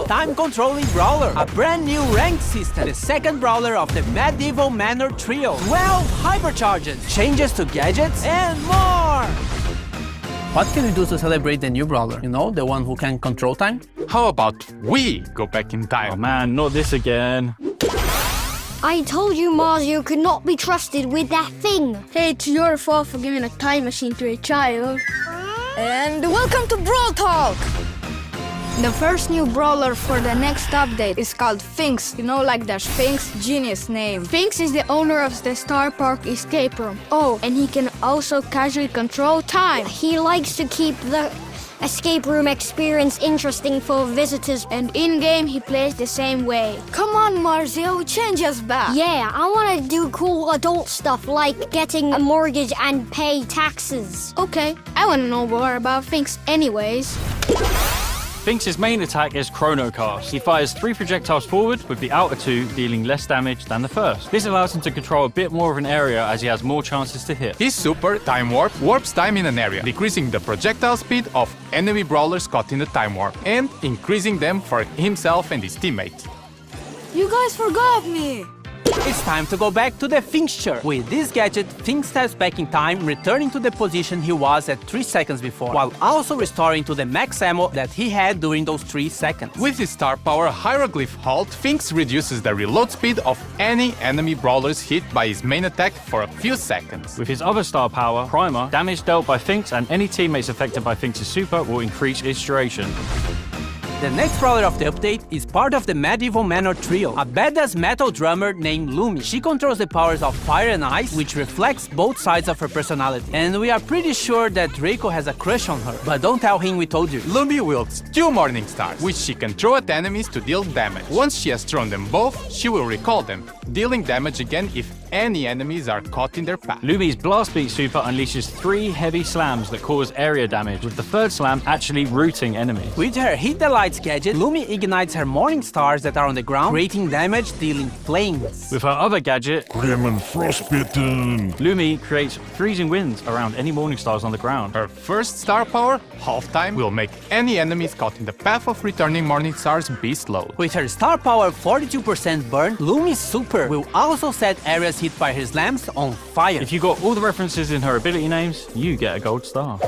Brawl, time-controlling brawler, a brand new ranked system, the second brawler of the Medieval Manor Trio, 12 hypercharges, changes to gadgets, and more! What can we do to celebrate the new brawler? You know, the one who can control time? How about we go back in time? Oh man, not this again. I told you Mario could not be trusted with that thing. Hey, it's your fault for giving a time machine to a child. And welcome to Brawl Talk! The first new brawler for the next update is called Sphinx. You know, like the Sphinx, genius name. Sphinx is the owner of the Star Park escape room. Oh, and he can also casually control time. He likes to keep the escape room experience interesting for visitors. And in-game, he plays the same way. Come on, Mario, change us back. Yeah, I want to do cool adult stuff like getting a mortgage and pay taxes. Okay, I want to know more about Sphinx anyways. Sphinx's main attack is Chrono Cast. He fires 3 projectiles forward, with the outer 2 dealing less damage than the first. This allows him to control a bit more of an area as he has more chances to hit. His super, Time Warp, warps time in an area, decreasing the projectile speed of enemy brawlers caught in the time warp, and increasing them for himself and his teammates. You guys forgot me! It's time to go back to the fixture. With this gadget, Finks steps back in time, returning to the position he was at 3 seconds before, while also restoring to the max ammo that he had during those 3 seconds. With his star power Hieroglyph Halt, Finks reduces the reload speed of any enemy brawlers hit by his main attack for a few seconds. With his other star power, Primer, damage dealt by Finks and any teammates affected by Finks' super will increase its duration. The next brawler of the update is part of the Medieval Manor Trio, a badass metal drummer named Lumi. She controls the powers of fire and ice, which reflects both sides of her personality. And we are pretty sure that Reiko has a crush on her, but don't tell him we told you. Lumi wields 2 Morning Stars, which she can throw at enemies to deal damage. Once she has thrown them both, she will recall them, dealing damage again if any enemies are caught in their path. Lumi's Blast Beat super unleashes 3 heavy slams that cause area damage, with the 3rd slam actually rooting enemies. With her Hit the Lights gadget, Lumi ignites her Morning Stars that are on the ground, creating damage, dealing flames. With her other gadget, Grim and Frostbitten, Lumi creates freezing winds around any Morning Stars on the ground. Her first star power, Half Time, will make any enemies caught in the path of returning Morning Stars be slowed. With her star power 42% burn, Lumi's super will also set areas hit by her slams on fire. If you got all the references in her ability names, you get a gold star.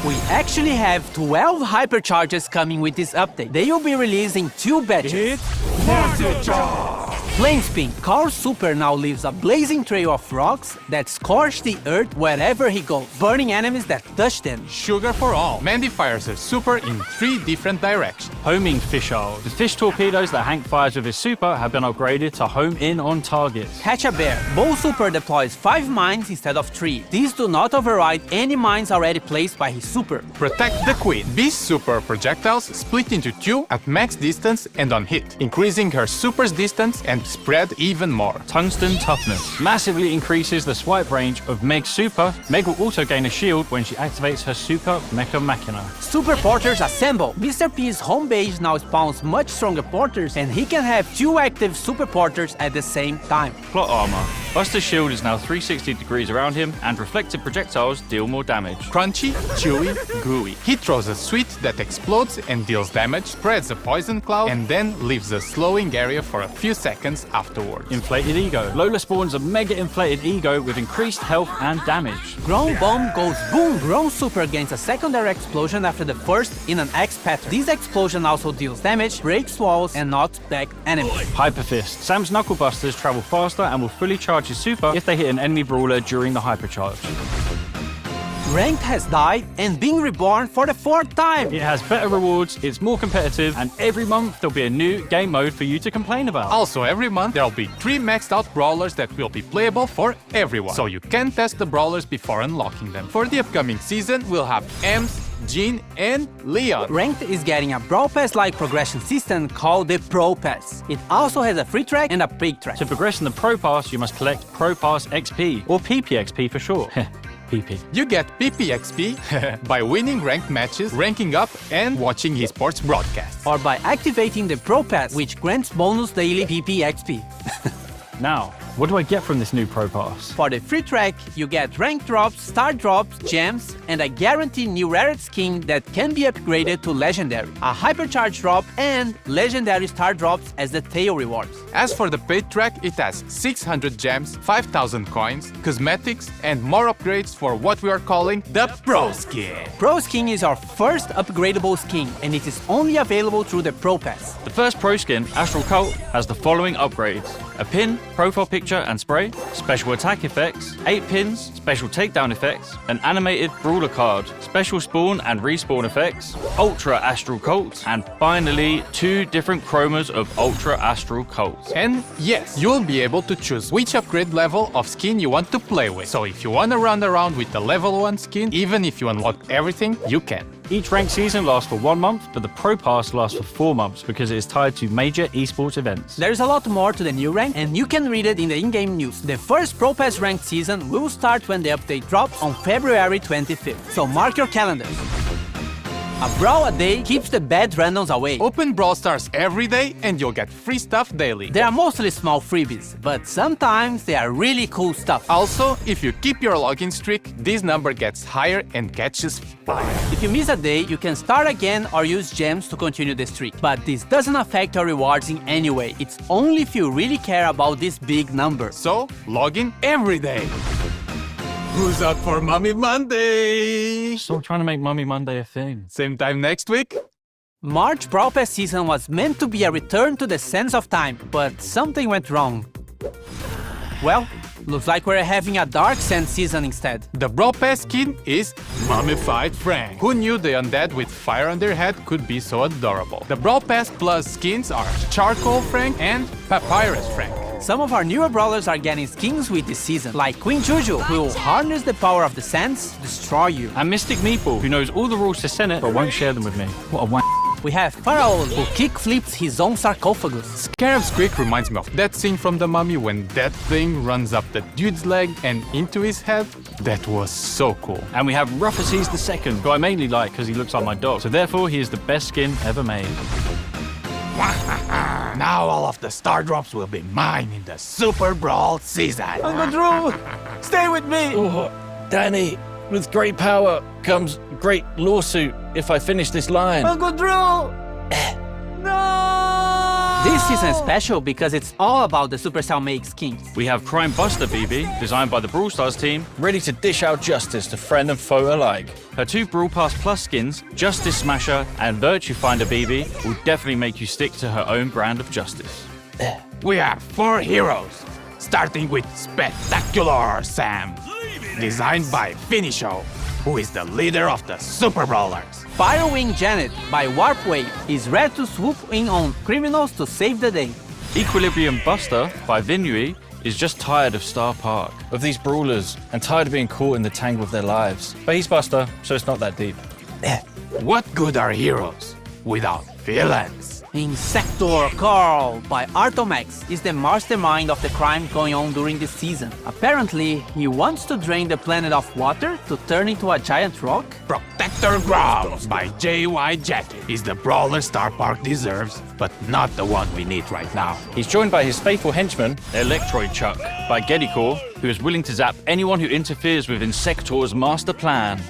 We actually have 12 hypercharges coming with this update. They will be released in 2 batches. Flame Spin. Carl's super now leaves a blazing trail of rocks that scorch the earth wherever he goes, burning enemies that touch them. Sugar for all. Mandy fires her super in 3 different directions. Homing Fisheye. The fish torpedoes that Hank fires with his super have been upgraded to home in on targets. Hatch a Bear. Bo's super deploys 5 mines instead of 3. These do not override any mines already placed by his super. Protect the Queen. Beast's super projectiles split into 2 at max distance and on hit, increasing her super's distance and spread even more. Tungsten Toughness massively increases the swipe range of Meg's super. Meg will also gain a shield when she activates her super Mecha Machina. Super Porters Assemble. Mr. P's home base now spawns much stronger porters, and he can have 2 active super porters at the same time. Plot armor. Buster's shield is now 360 degrees around him, and reflected projectiles deal more damage. Crunchy, chewy, gooey. He throws a sweet that explodes and deals damage, spreads a poison cloud, and then leaves a slowing area for a few seconds afterwards. Inflated Ego. Lola spawns a mega inflated ego with increased health and damage. Ground Bomb goes boom! Ground super gains a secondary explosion after the first in an X pattern. This explosion also deals damage, breaks walls, and knocks back enemies. Hyper Fist. Sam's Knuckle Busters travel faster and will fully charge his super if they hit an enemy brawler during the hypercharge. Ranked has died and been reborn for the 4th time. It has better rewards, it's more competitive, and every month there'll be a new game mode for you to complain about. Also, every month there'll be 3 maxed out brawlers that will be playable for everyone, so you can test the brawlers before unlocking them. For the upcoming season, we'll have Ems, Jean, and Leon. Ranked is getting a Brawl Pass-like progression system called the Pro Pass. It also has a free track and a paid track. To progress in the Pro Pass, you must collect Pro Pass XP, or PPXP for short. PP. You get PPXP by winning ranked matches, ranking up, and watching esports broadcasts. Or by activating the Pro Pass, which grants bonus daily PPXP. Now, What do I get from this new Pro Pass? For the free track, you get rank drops, star drops, gems, and a guaranteed new rarity skin that can be upgraded to legendary, a hypercharge drop, and legendary star drops as the tail rewards. As for the paid track, it has 600 gems, 5,000 coins, cosmetics, and more upgrades for what we are calling the Pro Skin. Pro Skin is our first upgradable skin, and it is only available through the Pro Pass. The first Pro Skin, Astral Cult, has the following upgrades: a pin, profile picture and spray, special attack effects, 8 pins, special takedown effects, an animated brawler card, special spawn and respawn effects, Ultra Astral Cult, and finally 2 different chromas of Ultra Astral Cult. And yes, you'll be able to choose which upgrade level of skin you want to play with. So if you want to run around with the level 1 skin, even if you unlock everything, you can. Each ranked season lasts for 1 month, but the Pro Pass lasts for 4 months because it is tied to major esports events. There's a lot more to the new rank, and you can read it in the in-game news. The first Pro Pass ranked season will start when the update drops on February 25th, so mark your calendars. A Brawl a day keeps the bad randoms away. Open Brawl Stars every day and you'll get free stuff daily. They are mostly small freebies, but sometimes they are really cool stuff. Also, if you keep your login streak, this number gets higher and catches fire. If you miss a day, you can start again or use gems to continue the streak. But this doesn't affect your rewards in any way. It's only if you really care about this big number. So, log in every day. Who's up for Mummy Monday? Stop trying to make Mummy Monday a thing. Same time next week? March Brawl Pass season was meant to be a return to the sense of time, but something went wrong. Well, looks like we're having a Dark Sand season instead. The Brawl Pass skin is Mummified Frank. Who knew the undead with fire on their head could be so adorable? The Brawl Pass Plus skins are Charcoal Frank and Papyrus Frank. Some of our newer brawlers are getting skins with this season, like Queen Juju, who will harness the power of the sands to destroy you. And Mystic Meatball, who knows all the rules to Senate but won't share them with me. What a wank. We have Pharaoh, who kick flips his own sarcophagus. Scarab's Squeak reminds me of that scene from The Mummy when that thing runs up the dude's leg and into his head. That was so cool. And we have Ruffuses II, who I mainly like because he looks like my dog. So therefore, he is the best skin ever made. Now all of the star drops will be mine in the Super Brawl season. Uncle Drew, stay with me! Oh, Danny, with great power comes great lawsuit if I finish this line. Uncle Drew! No! This season is special because it's all about the Supercell make skins. We have Crime Buster BB, designed by the Brawl Stars team, ready to dish out justice to friend and foe alike. Her 2 Brawl Pass Plus skins, Justice Smasher and Virtue Finder BB, will definitely make you stick to her own brand of justice. We have 4 heroes, starting with Spectacular Sam, designed by Finisho, who is the leader of the Super Brawlers. Firewing Janet by Warpwave is ready to swoop in on criminals to save the day. Equilibrium Buster by Vinui is just tired of Star Park, of these brawlers, and tired of being caught in the tangle of their lives. But he's Buster, so it's not that deep. What good are heroes without villains? Insector Carl by Artomax is the mastermind of the crime going on during this season. Apparently, he wants to drain the planet of water to turn into a giant rock. Protector Growl by JY Jackie is the brawler Star Park deserves, but not the one we need right now. He's joined by his faithful henchman, Electroid Chuck, by Geddycore, who is willing to zap anyone who interferes with Insector's master plan.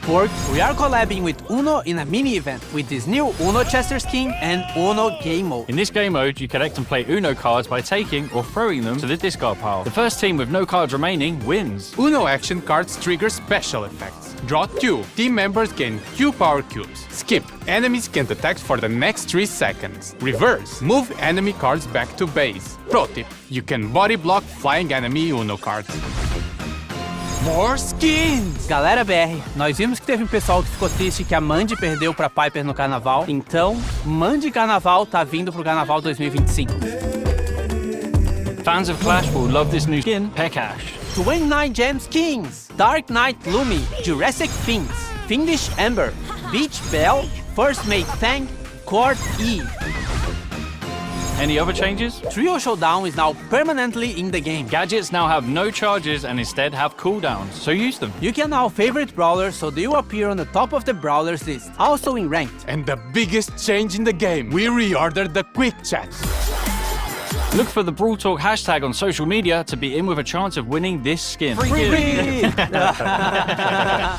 Pork, we are collabing with Uno in a mini-event with this new Uno Chester skin and Uno Game Mode. In this game mode, you collect and play Uno cards by taking or throwing them to the discard pile. The first team with no cards remaining wins. Uno action cards trigger special effects. Draw 2. Team members gain Q power cubes. Skip. Enemies can't attack for the next 3 seconds. Reverse. Move enemy cards back to base. Pro tip. You can body block flying enemy Uno cards. More skins! Galera BR, nós vimos que teve um pessoal que ficou triste que a Mandy perdeu pra Piper no Carnaval, então Mandy Carnaval tá vindo pro Carnaval 2025. Fans of Clash will love this new skin, Pekash. 29 Gem skins! Dark Knight Lumi, Jurassic Finks, Fiendish Ember, Beach Belle, First Mate Fang, Court E. Any other changes? Trio Showdown is now permanently in the game. Gadgets now have no charges and instead have cooldowns, so use them. You can now favorite brawlers so they will appear on the top of the brawlers list, also in ranked. And the biggest change in the game, we reordered the quick chat. Look for the Brawl Talk hashtag on social media to be in with a chance of winning this skin.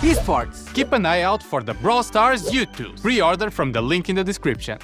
Esports. Keep an eye out for the Brawl Stars YouTube. Pre-order from the link in the description.